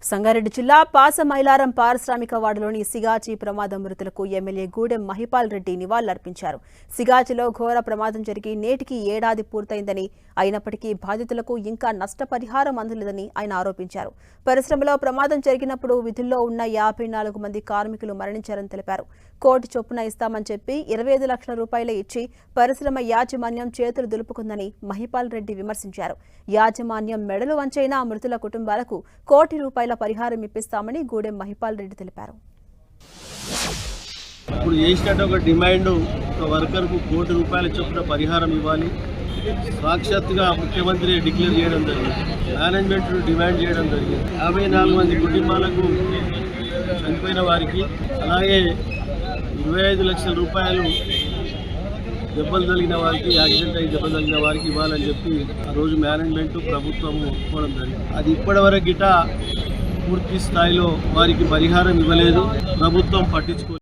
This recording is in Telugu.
సంగారెడ్డి జిల్లా పాసమైలారం పారిశ్రామిక వార్డులోని సిగాచి ప్రమాద మృతులకు ఎమ్మెల్యే గూడెం మహిపాల్ రెడ్డి నివాళులర్పించారు. సిగాచిలో ఘోర ప్రమాదం జరిగి నేటికి ఏడాది పూర్తయిందని, అయినప్పటికీ బాధితులకు ఇంకా నష్టపరిహారం అందలేదని ఆయన ఆరోపించారు. పరిశ్రమలో ప్రమాదం జరిగినప్పుడు విధుల్లో ఉన్న 54 మంది కార్మికులు మరణించారని తెలిపారు. కోటి చొప్పున ఇస్తామని చెప్పి 25 లక్షల రూపాయలు ఇచ్చి పరిశ్రమ యాజమాన్యం చేతులు దులుపుకుందని మహిపాల్ రెడ్డి విమర్శించారు. యాజమాన్యం మెడలు వంచైన మృతుల కుటుంబాలకు కోటి రూపాయల పరిహారం ఇప్పిస్తామని గూడెం మహిపాల్ రెడ్డి తెలిపారు. ఇప్పుడు చేసినట్టు ఒక డిమాండ్, ఒక వర్కర్కు కోటి రూపాయల చొప్పున పరిహారం ఇవ్వాలి. సాక్షాత్తుగా ముఖ్యమంత్రి డిక్లేర్ చేయడం జరిగింది, మేనేజ్మెంట్ డిమాండ్ చేయడం జరిగింది. 54 మంది కుటుంబాలకు చనిపోయిన వారికి, అలాగే 25 లక్షల రూపాయలు దెబ్బలు తగిలిన వారికి, యాక్సిడెంట్ అయ్యి దెబ్బలు తగిలిన వారికి ఇవ్వాలని చెప్పి ఆ రోజు మేనేజ్మెంట్ ప్రభుత్వం ఒప్పుకోవడం జరిగింది. అది ఇప్పటివరకు గిట పూర్తి స్థాయిలో వారికి పరిహారం ఇవ్వలేదు, ప్రభుత్వం పట్టించుకోలేదు.